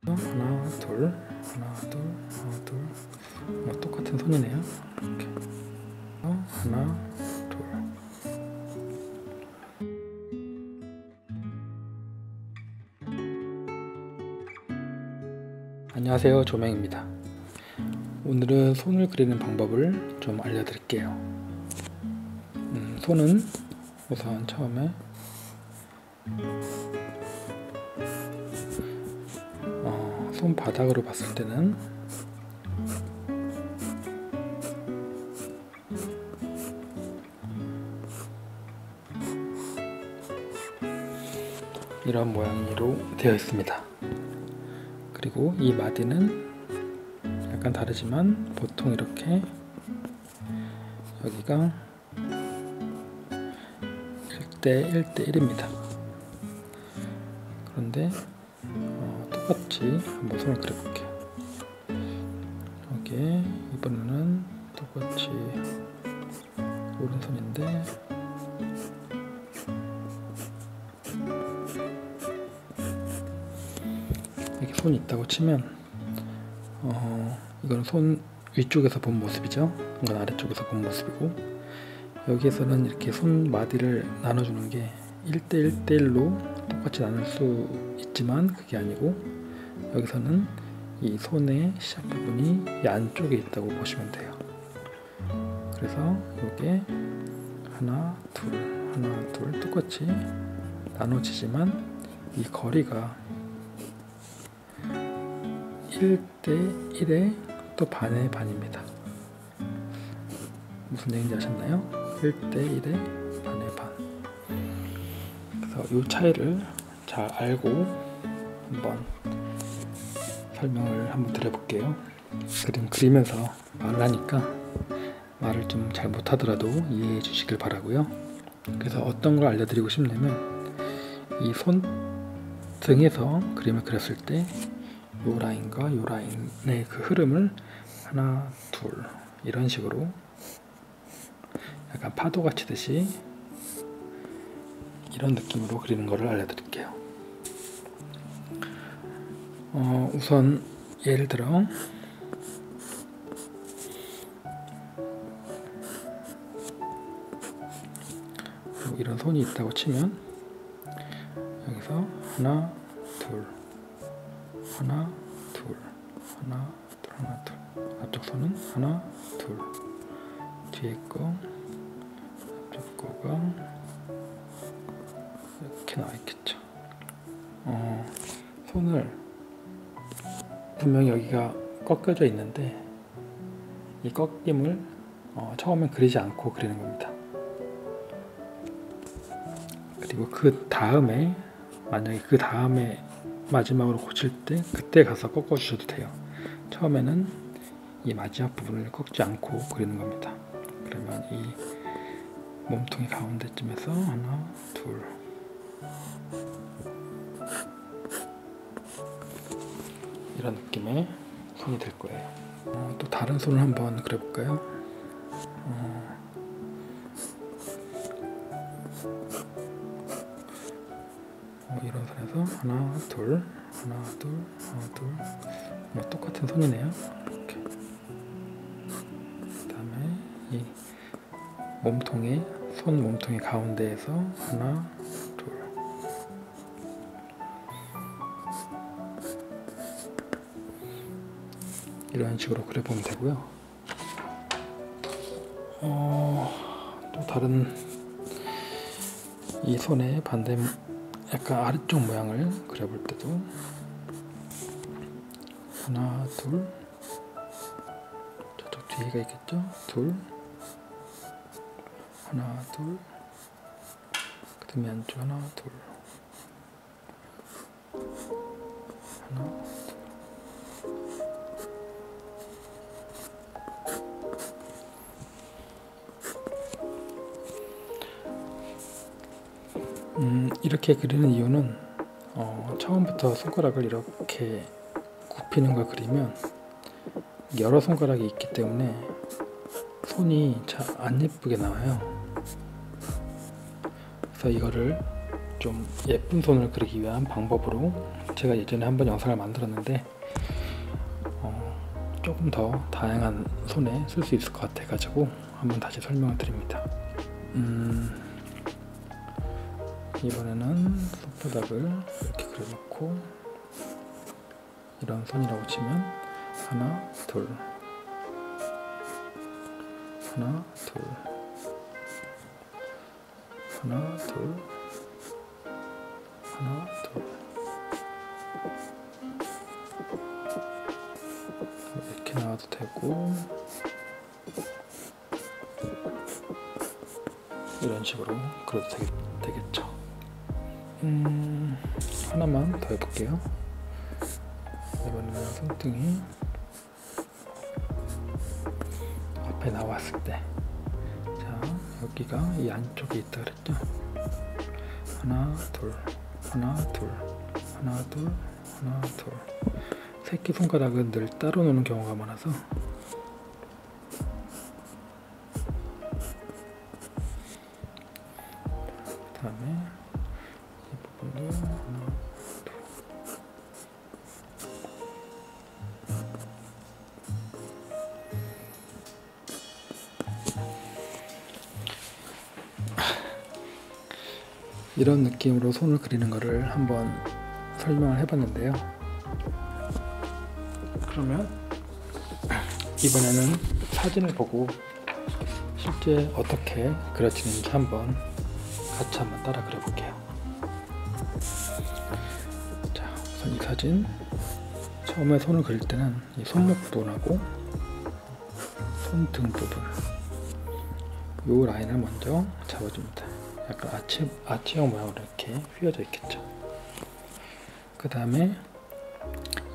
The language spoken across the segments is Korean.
하나 둘 하나 둘 하나 둘 똑같은 손이네요. 이렇게 하나 둘. 안녕하세요, 조명입니다. 오늘은 손을 그리는 방법을 좀 알려드릴게요. 손은 우선 처음에 손바닥으로 봤을 때는 이런 모양으로 되어 있습니다. 그리고 이 마디는 약간 다르지만 보통 이렇게 여기가 1대 1대 1입니다. 그런데 똑같이 한번 손을 그려볼게요. 여기에 이번에는 똑같이 오른손인데 이렇게 손이 있다고 치면 이건 손 위쪽에서 본 모습이죠. 이건 아래쪽에서 본 모습이고, 여기에서는 이렇게 손 마디를 나눠주는 게 1대 1대1로 똑같이 나눌 수 있지만 그게 아니고, 여기서는 이 손의 시작 부분이 이 안쪽에 있다고 보시면 돼요. 그래서 이게 하나 둘 똑같이 나눠지지만 이 거리가 1대 1의 또 반의 반입니다. 무슨 얘기인지 아셨나요? 1대 1의 반의 반. 그래서 이 차이를 잘 알고 한번 설명을 한번 드려볼게요. 그림 그리면서 말을 하니까 말을 좀 잘 못하더라도 이해해 주시길 바라고요. 그래서 어떤 걸 알려드리고 싶냐면, 이 손 등에서 그림을 그렸을 때 요 라인과 요 라인의 그 흐름을 하나 둘 이런 식으로 약간 파도가 치듯이 이런 느낌으로 그리는 것을 알려드릴게요. 우선 예를 들어 이런 손이 있다고 치면 여기서 하나 둘 하나 둘 하나 둘 하나 둘, 앞쪽 손은 하나 둘, 뒤에 거 앞쪽 거가 이렇게 나와 있겠죠. 손을 분명히 여기가 꺾여져 있는데 이 꺾임을 처음엔 그리지 않고 그리는 겁니다. 그리고 그 다음에 만약에 그 다음에 마지막으로 고칠 때 그때 가서 꺾어 주셔도 돼요. 처음에는 이 마지막 부분을 꺾지 않고 그리는 겁니다. 그러면 이 몸통이 가운데쯤에서 하나 둘 이런 느낌의 손이 될 거예요. 또 다른 손을 한번 그려볼까요? 이런 선에서 하나 둘 하나 둘 하나 둘 똑같은 손이네요. 이렇게. 그 다음에 이 몸통의 손 몸통의 가운데에서 하나 둘 이런 식으로 그려보면 되고요. 또 다른 이 손의 반대 약간 아래쪽 모양을 그려볼 때도 하나 둘 저쪽 뒤에가 있겠죠? 둘 하나 둘 그 다음에 안쪽 하나 둘 하나 이렇게 그리는 이유는 처음부터 손가락을 이렇게 굽히는 걸 그리면 여러 손가락이 있기 때문에 손이 잘 안 예쁘게 나와요. 그래서 이거를 좀 예쁜 손을 그리기 위한 방법으로 제가 예전에 한번 영상을 만들었는데 조금 더 다양한 손에 쓸 수 있을 것 같아 가지고 한번 다시 설명을 드립니다. 이번에는 손바닥을 이렇게 그려놓고 이런 손이라고 치면 하나 둘 하나 둘 하나 둘 하나 둘 이렇게 나와도 되고 이런 식으로 그려도 되겠죠. 하나만 더 해볼게요. 이번에는 손등이 앞에 나왔을 때, 자 여기가 이 안쪽에 있다 그랬죠. 하나 둘 하나 둘 하나 둘 하나 둘. 새끼 손가락은 늘 따로 노는 경우가 많아서 그 다음에 이 부분도 하나 둘. 이런 느낌으로 손을 그리는 거를 한번 설명을 해봤는데요. 그러면 이번에는 사진을 보고 실제 어떻게 그려지는지 한번 같이 한번 따라 그려볼게요. 자, 우선 이 사진 처음에 손을 그릴 때는 이 손목 부분하고 손등 부분 요 라인을 먼저 잡아줍니다. 약간 아치형 모양으로 이렇게 휘어져 있겠죠. 그 다음에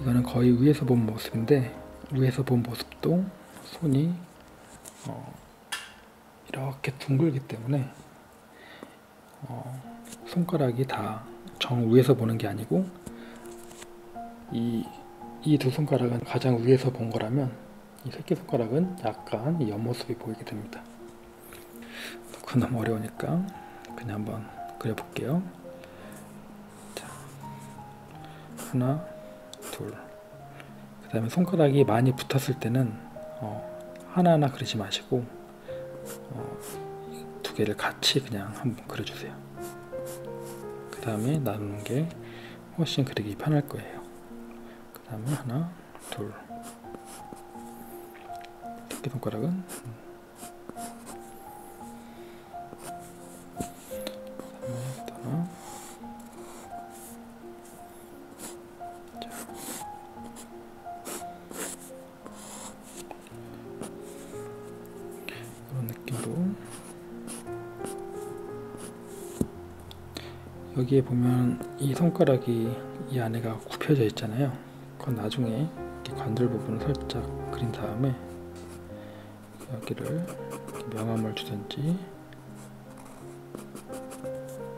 이거는 거의 위에서 본 모습인데, 위에서 본 모습도 손이 이렇게 둥글기 때문에 손가락이 다 정 위에서 보는 게 아니고 이 두 손가락은 가장 위에서 본 거라면 이 새끼손가락은 약간 이 옆모습이 보이게 됩니다. 그건 너무 어려우니까 그냥 한번 그려볼게요. 자, 하나 둘. 그 다음에 손가락이 많이 붙었을 때는 하나하나 그리지 마시고 두 개를 같이 그냥 한번 그려주세요. 그 다음에 나누는 게 훨씬 그리기 편할 거예요. 그 다음에 하나 둘. 새끼손가락은 하나. 이런 느낌으로 여기에 보면 이 손가락이 이 안에가 굽혀져 있잖아요. 그건 나중에 이렇게 관절 부분을 살짝 그린 다음에 여기를 명암을 주든지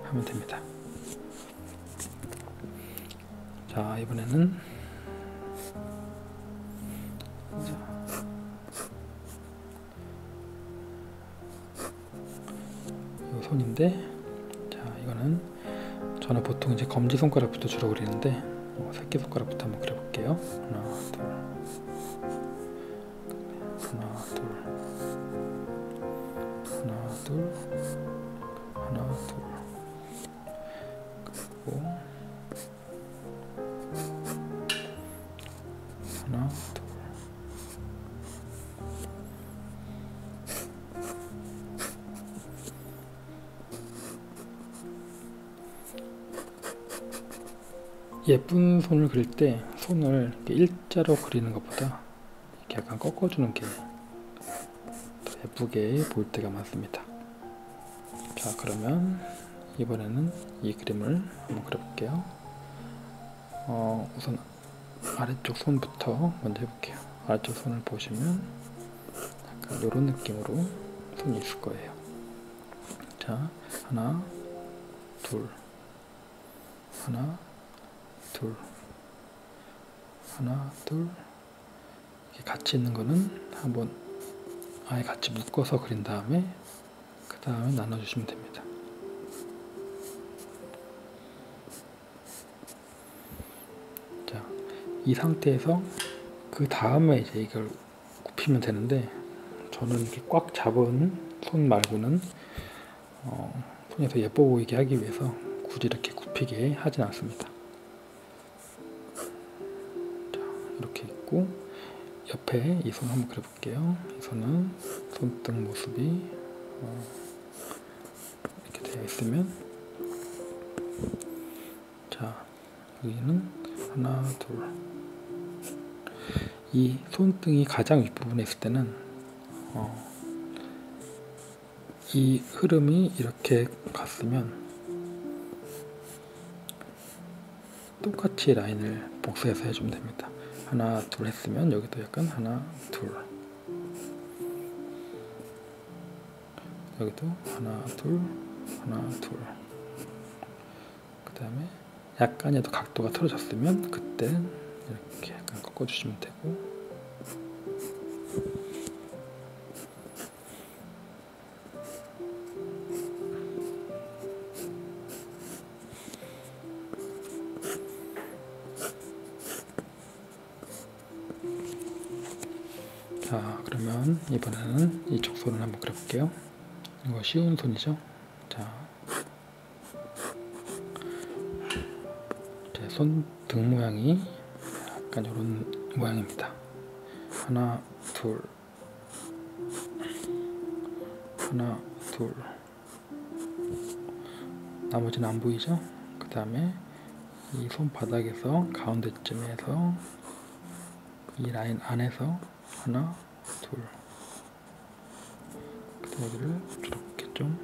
하면 됩니다. 자, 이번에는 이 손인데, 자 이거는 저는 보통 이제 검지손가락부터 주로 그리는데 새끼손가락부터 한번 그려볼게요. 하나 둘 하나 둘 하나 둘 하나 둘. 그리고 하나 둘. 예쁜 손을 그릴 때 손을 이렇게 일자로 그리는 것보다 이렇게 약간 꺾어주는 게 더 예쁘게 보일 때가 많습니다. 자, 그러면 이번에는 이 그림을 한번 그려볼게요. 우선 아래쪽 손부터 먼저 해볼게요. 아래쪽 손을 보시면 약간 이런 느낌으로 손이 있을 거예요. 자, 하나 둘 하나 둘 하나 둘. 이렇게 같이 있는 거는 한번 아예 같이 묶어서 그린 다음에 그 다음에 나눠주시면 됩니다. 이 상태에서 그 다음에 이제 이걸 굽히면 되는데, 저는 이렇게 꽉 잡은 손 말고는 손이 더 예뻐 보이게 하기 위해서 굳이 이렇게 굽히게 하진 않습니다. 자, 이렇게 있고, 옆에 이 손 한번 그려볼게요. 이 손은 손등 모습이 이렇게 되어 있으면, 자, 여기는 하나, 둘. 이 손등이 가장 윗부분에 있을 때는 이 흐름이 이렇게 갔으면 똑같이 라인을 복사해서 해주면 됩니다. 하나, 둘 했으면 여기도 약간 하나, 둘, 여기도 하나, 둘, 하나, 둘. 그 다음에 약간이라도 각도가 틀어졌으면 그때는 이렇게 약간 꺾어주시면 되고, 자, 그러면 이번에는 이쪽 손을 한번 그려볼게요. 이거 쉬운 손이죠. 자, 제 손 등 모양이 약간 이런 모양입니다. 하나, 둘, 하나, 둘. 나머지는 안 보이죠? 그 다음에 이 손바닥에서 가운데쯤에서 이 라인 안에서 하나, 둘. 그 다음에 여기를 이렇게 좀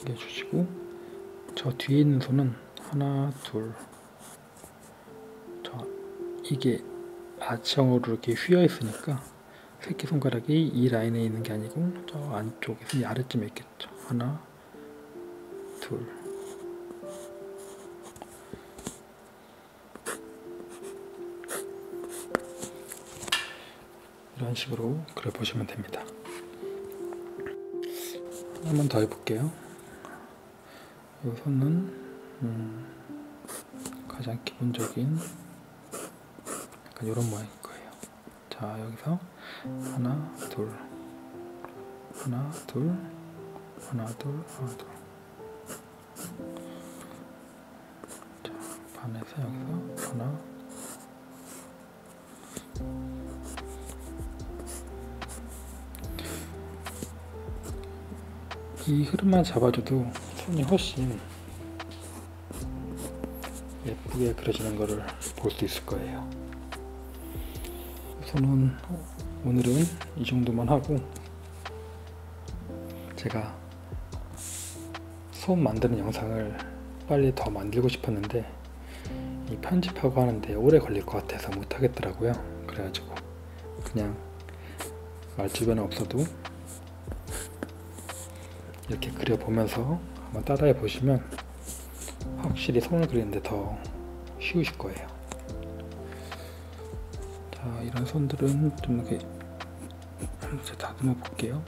해주시고, 저 뒤에 있는 손은 하나, 둘. 이게 아치형으로 이렇게 휘어 있으니까 새끼손가락이 이 라인에 있는 게 아니고 저 안쪽에서 이 아래쯤에 있겠죠. 하나, 둘. 이런 식으로 그려보시면 됩니다. 한 번 더 해볼게요. 이 손은 가장 기본적인 약간 이런 모양일 거예요. 자, 여기서 하나, 둘, 하나, 둘, 하나, 둘, 하나, 둘. 자, 반에서 여기서 하나, 이 흐름만 잡아줘도 손이 훨씬 예쁘게 그려지는 것을 볼 수 있을 거예요. 손은 오늘은 이 정도만 하고, 제가 손 만드는 영상을 빨리 더 만들고 싶었는데 이 편집하고 하는데 오래 걸릴 것 같아서 못하겠더라고요. 그래가지고 그냥 말주변에 없어도 이렇게 그려보면서 한번 따라해 보시면 확실히 손을 그리는데 더 쉬우실 거예요. 자, 이런 손들은 좀 이렇게 다듬어 볼게요.